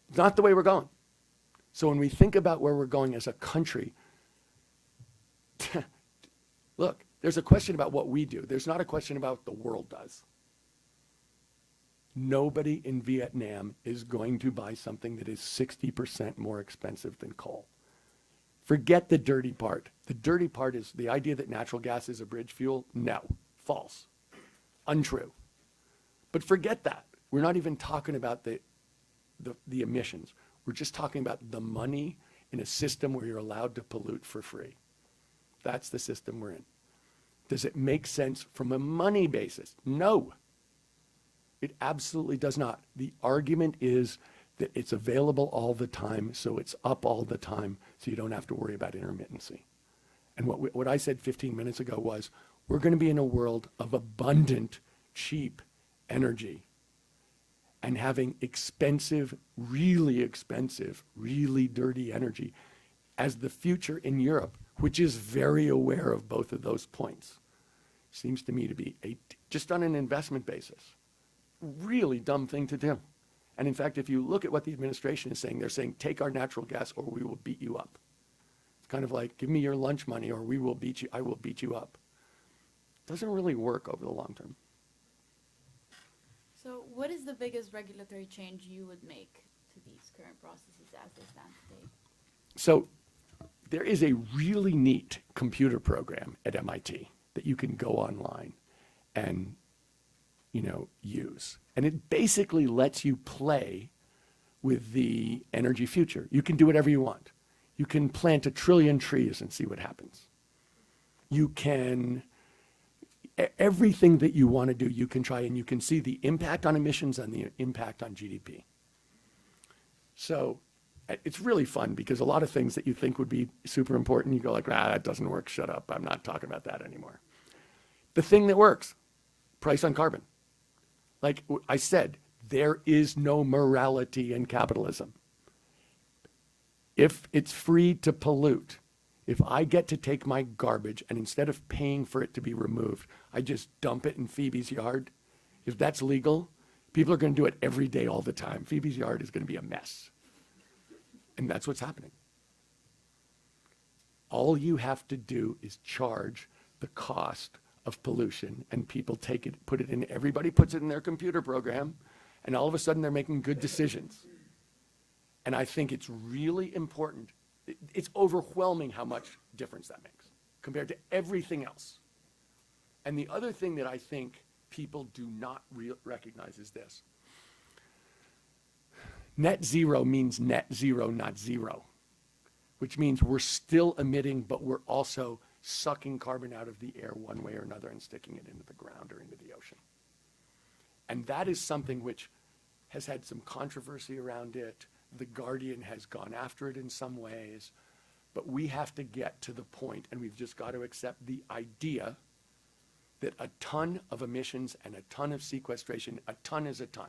It's not the way we're going. So when we think about where we're going as a country, look, there's a question about what we do. There's not a question about what the world does. Nobody in Vietnam is going to buy something that is 60% more expensive than coal. Forget the dirty part. The dirty part is the idea that natural gas is a bridge fuel. No, false, untrue. But forget that. We're not even talking about the emissions. We're just talking about the money in a system where you're allowed to pollute for free. That's the system we're in. Does it make sense from a money basis? No. It absolutely does not. The argument is that it's available all the time, so it's up all the time, so you don't have to worry about intermittency. And what I said 15 minutes ago was, we're going to be in a world of abundant, cheap energy, and having expensive, really dirty energy as the future in Europe, which is very aware of both of those points. Seems to me to be, just on an investment basis, really dumb thing to do. And in fact, if you look at what the administration is saying, they're saying, take our natural gas or we will beat you up. It's kind of like, give me your lunch money or I will beat you up. Doesn't really work over the long term. So what is the biggest regulatory change you would make to these current processes as they stand today? So there is a really neat computer program at MIT that you can go online and use. And it basically lets you play with the energy future. You can do whatever you want. You can plant 1 trillion trees and see what happens. You can, everything that you want to do, you can try, and you can see the impact on emissions and the impact on GDP. So it's really fun because a lot of things that you think would be super important, you go like, that doesn't work, shut up, I'm not talking about that anymore. The thing that works, price on carbon. Like I said, there is no morality in capitalism. If it's free to pollute, if I get to take my garbage and instead of paying for it to be removed, I just dump it in Phoebe's yard, if that's legal, people are going to do it every day, all the time. Phoebe's yard is going to be a mess. And that's what's happening. All you have to do is charge the cost of pollution, and people take it, put it in, everybody puts it in their computer program, and all of a sudden they're making good decisions. And I think it's really important. It's overwhelming how much difference that makes compared to everything else. And the other thing that I think people do not recognize is this. Net zero means net zero, not zero, which means we're still emitting, but we're also sucking carbon out of the air one way or another and sticking it into the ground or into the ocean. And that is something which has had some controversy around it. The Guardian has gone after it in some ways, but we have to get to the point, and we've just got to accept the idea that a ton of emissions and a ton of sequestration, a ton is a ton.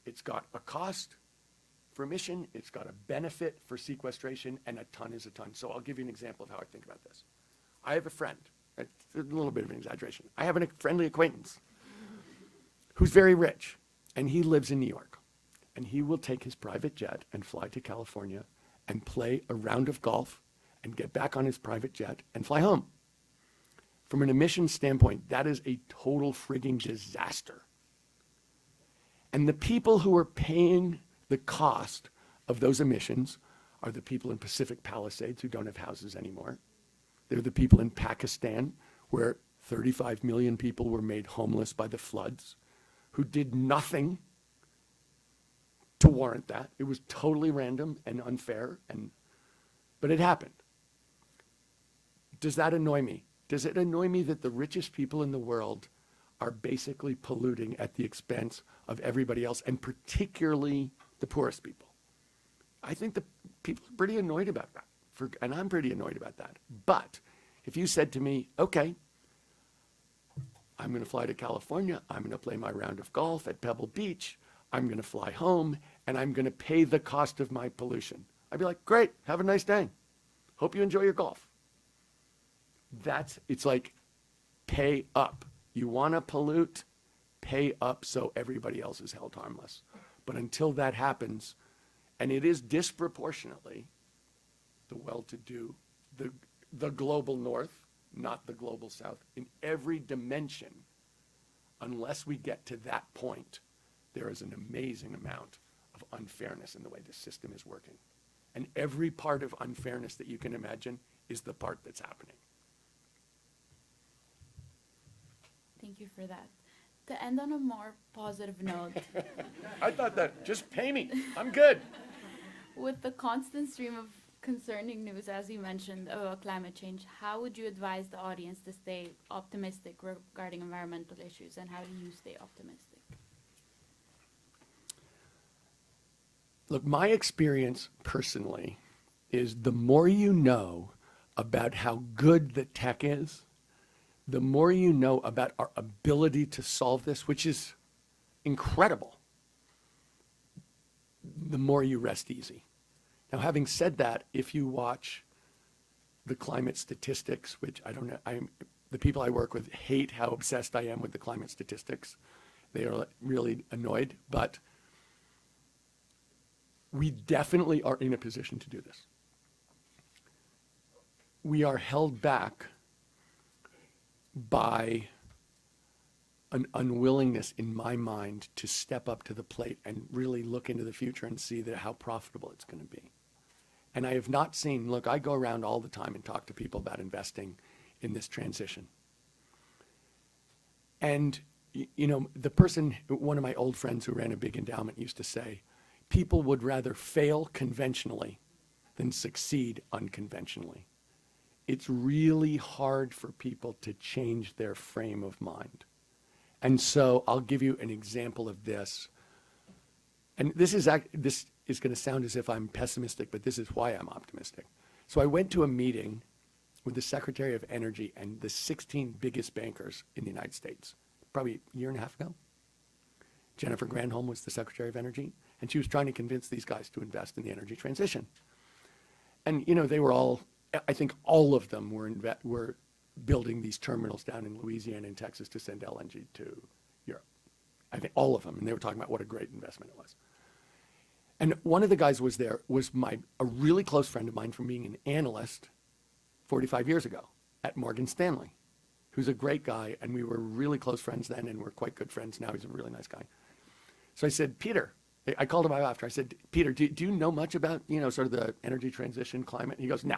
It's got a cost for emission, it's got a benefit for sequestration, and a ton is a ton. So I'll give you an example of how I think about this. I have a friend, it's a little bit of an exaggeration. I have a friendly acquaintance who's very rich, and he lives in New York. And he will take his private jet and fly to California and play a round of golf and get back on his private jet and fly home. From an emissions standpoint, that is a total frigging disaster. And the people who are paying the cost of those emissions are the people in Pacific Palisades who don't have houses anymore. They're the people in Pakistan where 35 million people were made homeless by the floods, who did nothing to warrant that. It was totally random and unfair, but it happened. Does that annoy me? Does it annoy me that the richest people in the world are basically polluting at the expense of everybody else, and particularly the poorest people? I think the people are pretty annoyed about that, and I'm pretty annoyed about that. But if you said to me, okay, I'm going to fly to California, I'm going to play my round of golf at Pebble Beach, I'm going to fly home, and I'm going to pay the cost of my pollution, I'd be like, great, have a nice day. Hope you enjoy your golf. It's like, pay up. You want to pollute, pay up so everybody else is held harmless. But until that happens, and it is disproportionately the well-to-do, the global north, not the global south, in every dimension, unless we get to that point, there is an amazing amount of unfairness in the way the system is working. And every part of unfairness that you can imagine is the part that's happening. Thank you for that. To end on a more positive note, I thought that, just pay me, I'm good. with the constant stream of concerning news, as you mentioned, about climate change, how would you advise the audience to stay optimistic regarding environmental issues, and how do you stay optimistic? Look, my experience personally is the more you know about how good the tech is, the more you know about our ability to solve this, which is incredible, the more you rest easy. Now, having said that, if you watch the climate statistics, which I don't know, the people I work with hate how obsessed I am with the climate statistics. They are really annoyed, but we definitely are in a position to do this. We are held back by an unwillingness in my mind to step up to the plate and really look into the future and see how profitable it's going to be. And I have not seen, look, I go around all the time and talk to people about investing in this transition. And, you know, one of my old friends who ran a big endowment used to say, people would rather fail conventionally than succeed unconventionally. it's really hard for people to change their frame of mind. And so I'll give you an example of this. And this is going to sound as if I'm pessimistic, but this is why I'm optimistic. So I went to a meeting with the Secretary of Energy and the 16 biggest bankers in the United States, probably a year and a half ago. Jennifer Granholm was the Secretary of Energy, and she was trying to convince these guys to invest in the energy transition. And, you know, they were all, I think all of them were building these terminals down in Louisiana and Texas to send LNG to Europe. I think all of them, and they were talking about what a great investment it was. And one of the guys was there, was a really close friend of mine from being an analyst 45 years ago at Morgan Stanley, who's a great guy, and we were really close friends then, and we're quite good friends now. He's a really nice guy. So I said, Peter, I called him out after. I said, Peter, do you know much about, you know, sort of the energy transition climate? And he goes, no.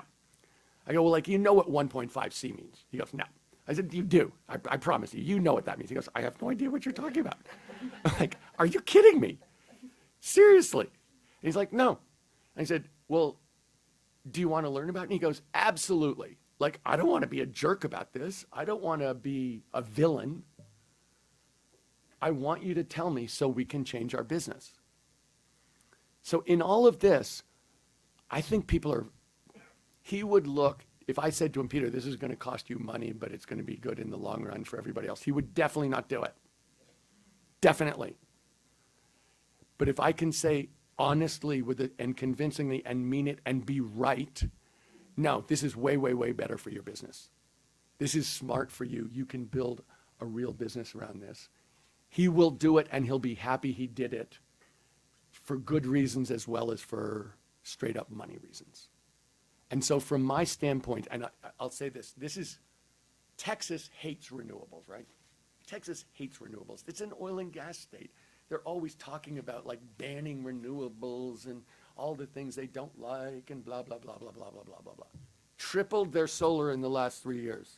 I go, well, like, you know what 1.5 C means? He goes, no. I said, you do. I promise you, you know what that means. He goes, I have no idea what you're talking about. I'm like, are you kidding me? Seriously? And he's like, no. I said, well, do you want to learn about it? And he goes, absolutely. Like, I don't want to be a jerk about this. I don't want to be a villain. I want you to tell me so we can change our business. So in all of this, I think he would look, if I said to him, Peter, this is going to cost you money, but it's going to be good in the long run for everybody else, he would definitely not do it. Definitely. But if I can say honestly with it and convincingly and mean it and be right, no, this is way, way, way better for your business. This is smart for you. You can build a real business around this. He will do it, and he'll be happy he did it for good reasons as well as for straight up money reasons. And so from my standpoint, and I'll say this is, Texas hates renewables, right? Texas hates renewables. It's an oil and gas state. They're always talking about like banning renewables and all the things they don't like and blah, blah, blah, blah, blah, blah, blah, blah, blah. Tripled their solar in the last 3 years.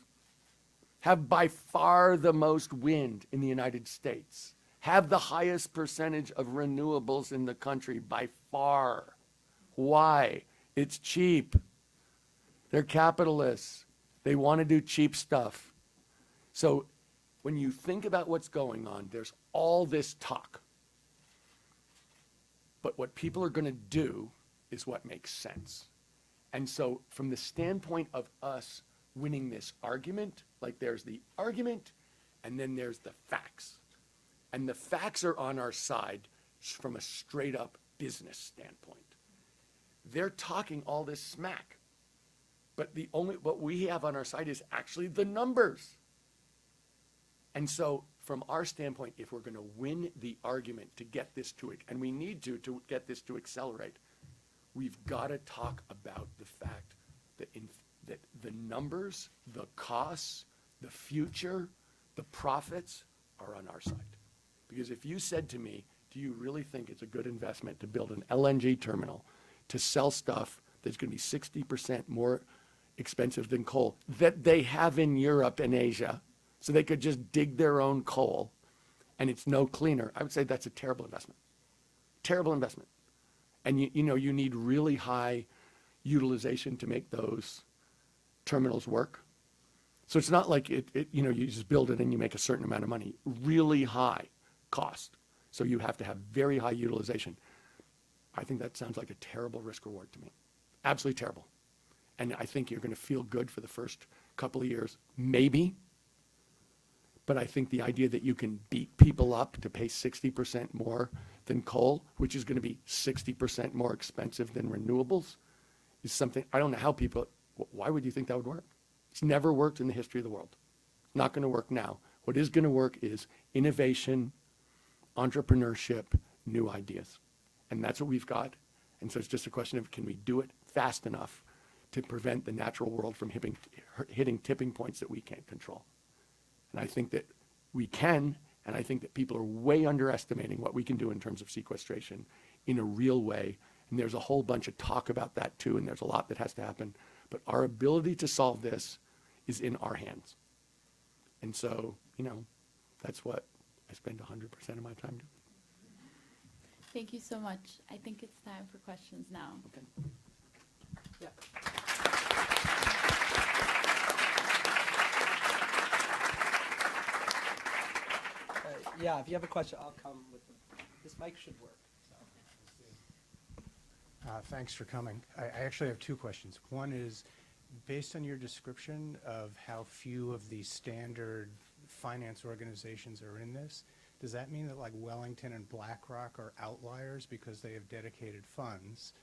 Have by far the most wind in the United States. Have the highest percentage of renewables in the country by far. Why? It's cheap. They're capitalists. They want to do cheap stuff. So when you think about what's going on, there's all this talk. But what people are going to do is what makes sense. And so from the standpoint of us winning this argument, like there's the argument and then there's the facts. And the facts are on our side from a straight up business standpoint. They're talking all this smack. But what we have on our side is actually the numbers. And so from our standpoint, if we're going to win the argument to get this to it, and we need to get this to accelerate, we've got to talk about the fact that that the numbers, the costs, the future, the profits are on our side. Because if you said to me, do you really think it's a good investment to build an LNG terminal to sell stuff that's going to be 60% more expensive than coal that they have in Europe and Asia, so they could just dig their own coal and it's no cleaner? I would say that's a terrible investment. Terrible investment. And you need really high utilization to make those terminals work. So it's not like you just build it and you make a certain amount of money. Really high cost. So you have to have very high utilization. I think that sounds like a terrible risk reward to me. Absolutely terrible. And I think you're going to feel good for the first couple of years, maybe. But I think the idea that you can beat people up to pay 60% more than coal, which is going to be 60% more expensive than renewables, is something, I don't know how people, why would you think that would work? It's never worked in the history of the world. It's not going to work now. What is going to work is innovation, entrepreneurship, new ideas. And that's what we've got. And so it's just a question of, can we do it fast enough to prevent the natural world from hitting tipping points that we can't control? And I think that we can, and I think that people are way underestimating what we can do in terms of sequestration in a real way. And there's a whole bunch of talk about that too, and there's a lot that has to happen. But our ability to solve this is in our hands. And so, that's what I spend 100% of my time doing. Thank you so much. I think it's time for questions now. Yeah. Yeah, if you have a question, I'll come with them. This mic should work. So. Thanks for coming. I actually have two questions. One is, based on your description of how few of the standard finance organizations are in this, does that mean that like Wellington and BlackRock are outliers because they have dedicated funds?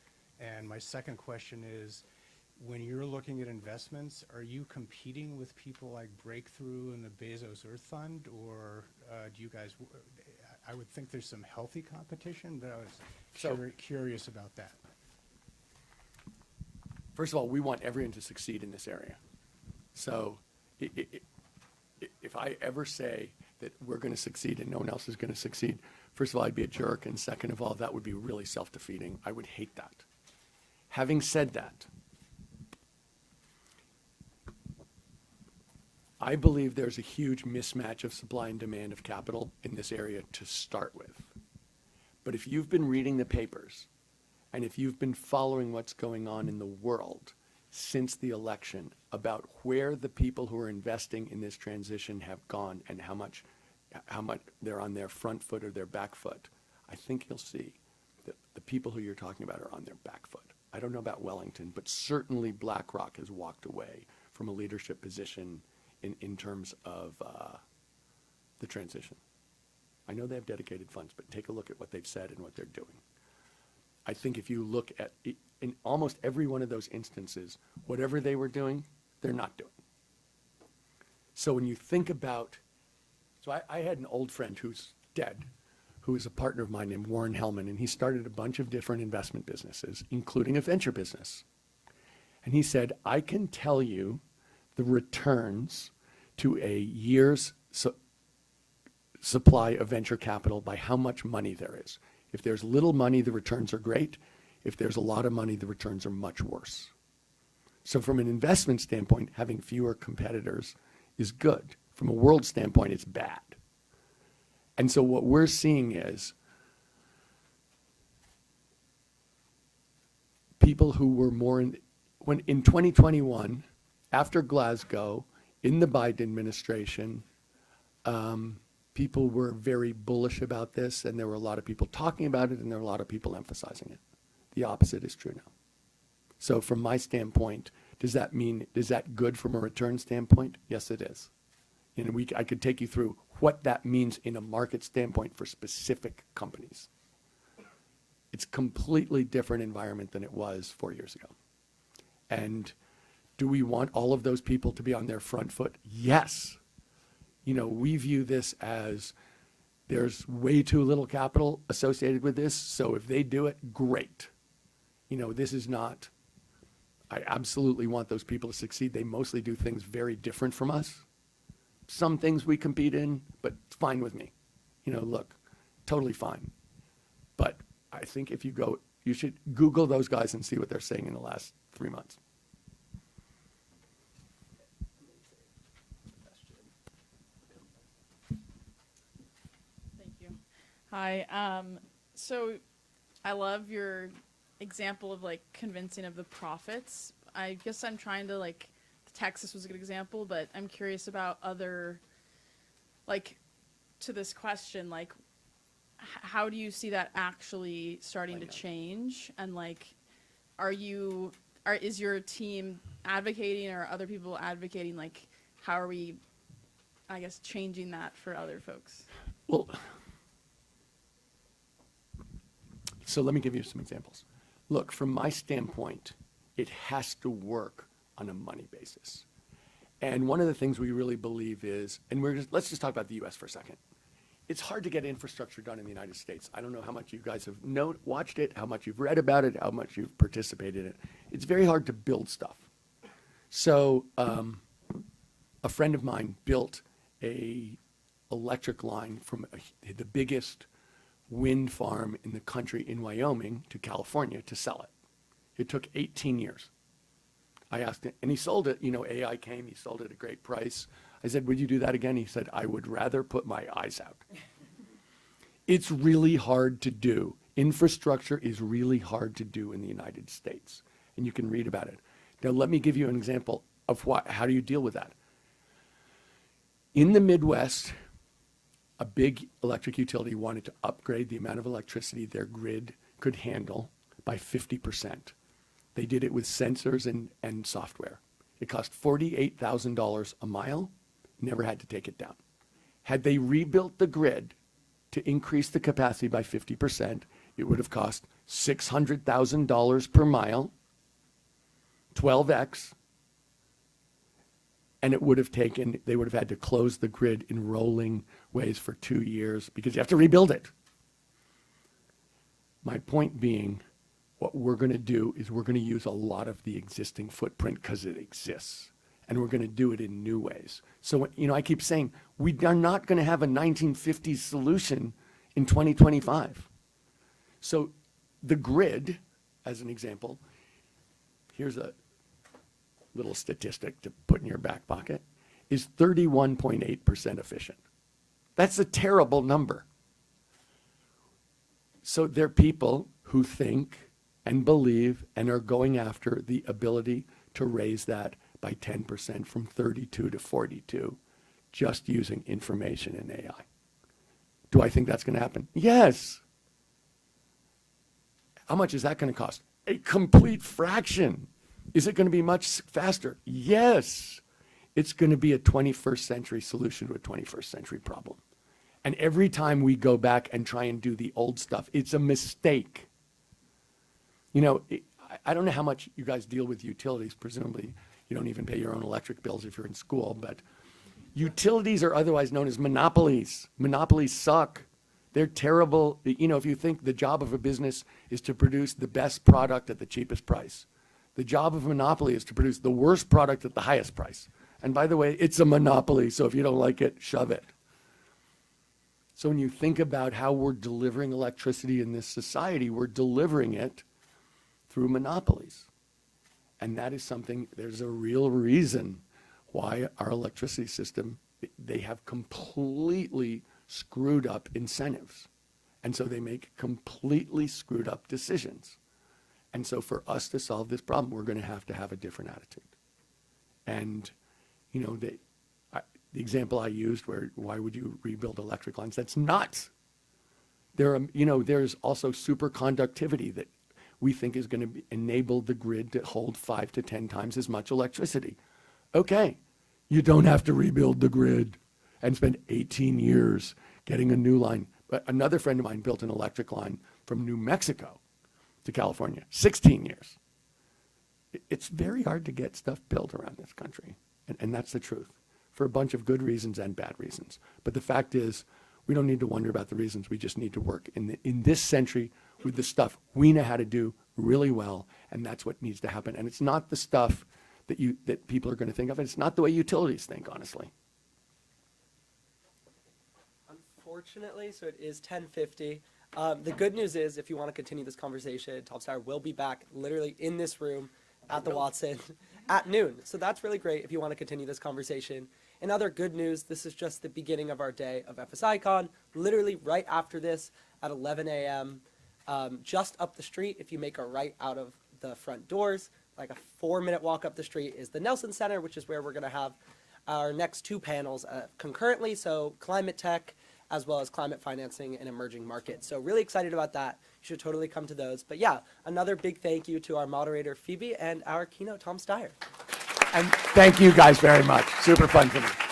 And my second question is, when you're looking at investments, are you competing with people like Breakthrough and the Bezos Earth Fund, or do you guys, I would think there's some healthy competition, but I was curious about that. First of all, we want everyone to succeed in this area. So if I ever say that we're going to succeed and no one else is going to succeed, first of all, I'd be a jerk. And second of all, that would be really self-defeating. I would hate that. Having said that, I believe there's a huge mismatch of supply and demand of capital in this area to start with. But if you've been reading the papers, and if you've been following what's going on in the world since the election about where the people who are investing in this transition have gone and how much they're on their front foot or their back foot, I think you'll see that the people who you're talking about are on their back foot. I don't know about Wellington, but certainly BlackRock has walked away from a leadership position in terms of the transition. I know they have dedicated funds, but take a look at what they've said and what they're doing. I think if you look at, in almost every one of those instances, whatever they were doing, they're not doing. So when you think about, so I had an old friend who's dead, who is a partner of mine named Warren Hellman, and he started a bunch of different investment businesses, including a venture business. And he said, I can tell you the returns to a year's supply of venture capital by how much money there is. If there's little money, the returns are great. If there's a lot of money, the returns are much worse. So from an investment standpoint, having fewer competitors is good. From a world standpoint, it's bad. And so what we're seeing is people who were more in 2021, after Glasgow, in the Biden administration, people were very bullish about this, and there were a lot of people talking about it, and there were a lot of people emphasizing it. The opposite is true now. So from my standpoint, is that good from a return standpoint? Yes, it is. And I could take you through what that means in a market standpoint for specific companies. It's a completely different environment than it was 4 years ago. And do we want all of those people to be on their front foot? Yes. We view this as there's way too little capital associated with this, so if they do it, great. This is not, I absolutely want those people to succeed. They mostly do things very different from us. Some things we compete in, but it's fine with me. Look, totally fine. But I think if you should Google those guys and see what they're saying in the last 3 months. Hi. So I love your example of convincing of the profits. I guess I'm trying to Texas was a good example, but I'm curious about other to this question, how do you see that actually starting to change? And is your team advocating or other people advocating? How are we, I guess, changing that for other folks? Well, so let me give you some examples. Look, from my standpoint, it has to work on a money basis. And one of the things we really believe is, and let's just talk about the US for a second. It's hard to get infrastructure done in the United States. I don't know how much you guys have watched it, how much you've read about it, how much you've participated in it. It's very hard to build stuff. So a friend of mine built a electric line from the biggest wind farm in the country in Wyoming to California to sell it. It took 18 years. I asked him, and he sold it, AI came, he sold it at a great price. I said, would you do that again? He said, I would rather put my eyes out. It's really hard to do. Infrastructure is really hard to do in the United States, and you can read about it. Now, let me give you an example of how do you deal with that. In the Midwest, a big electric utility wanted to upgrade the amount of electricity their grid could handle by 50%. They did it with sensors and software. It cost $48,000 a mile, never had to take it down. Had they rebuilt the grid to increase the capacity by 50%, it would have cost $600,000 per mile, 12x, and it would have taken, they would have had to close the grid in rolling ways for 2 years because you have to rebuild it. My point being, what we're going to do is we're going to use a lot of the existing footprint because it exists, and we're going to do it in new ways. So, I keep saying we are not going to have a 1950s solution in 2025. So the grid, as an example, here's a little statistic to put in your back pocket, is 31.8% efficient. That's a terrible number. So there are people who think and believe and are going after the ability to raise that by 10% from 32 to 42, just using information and AI. Do I think that's going to happen? Yes. How much is that going to cost? A complete fraction. Is it going to be much faster? Yes. It's going to be a 21st century solution to a 21st century problem. And every time we go back and try and do the old stuff, it's a mistake. I don't know how much you guys deal with utilities. Presumably, you don't even pay your own electric bills if you're in school, but utilities are otherwise known as monopolies. Monopolies suck. They're terrible. If you think the job of a business is to produce the best product at the cheapest price, the job of a monopoly is to produce the worst product at the highest price. And by the way, it's a monopoly, so if you don't like it, shove it. So when you think about how we're delivering electricity in this society, we're delivering it through monopolies. And that is something, there's a real reason why our electricity system, they have completely screwed up incentives. And so they make completely screwed up decisions. And so for us to solve this problem, we're going to have a different attitude. And, the example I used where, why would you rebuild electric lines? That's nuts. There's also superconductivity that we think is going to enable the grid to hold 5 to 10 times as much electricity. Okay, you don't have to rebuild the grid and spend 18 years getting a new line. But another friend of mine built an electric line from New Mexico to California, 16 years. It's very hard to get stuff built around this country, and that's the truth, for a bunch of good reasons and bad reasons. But the fact is, we don't need to wonder about the reasons. We just need to work in this century with the stuff we know how to do really well, and that's what needs to happen. And it's not the stuff that people are going to think of. It's not the way utilities think, honestly. Unfortunately, so it is 10:50. The good news is, if you want to continue this conversation, Tom Steyer will be back literally in this room at the Watson at noon. So that's really great if you want to continue this conversation. In other good news, this is just the beginning of our day of FSIcon. Literally right after this at 11 a.m., just up the street, if you make a right out of the front doors, like a 4-minute walk up the street, is the Nelson Center, which is where we're going to have our next 2 panels concurrently. So climate tech, as well as climate financing and emerging markets. So really excited about that. You should totally come to those. But yeah, another big thank you to our moderator, Phoebe, and our keynote, Tom Steyer. And thank you guys very much. Super fun for me.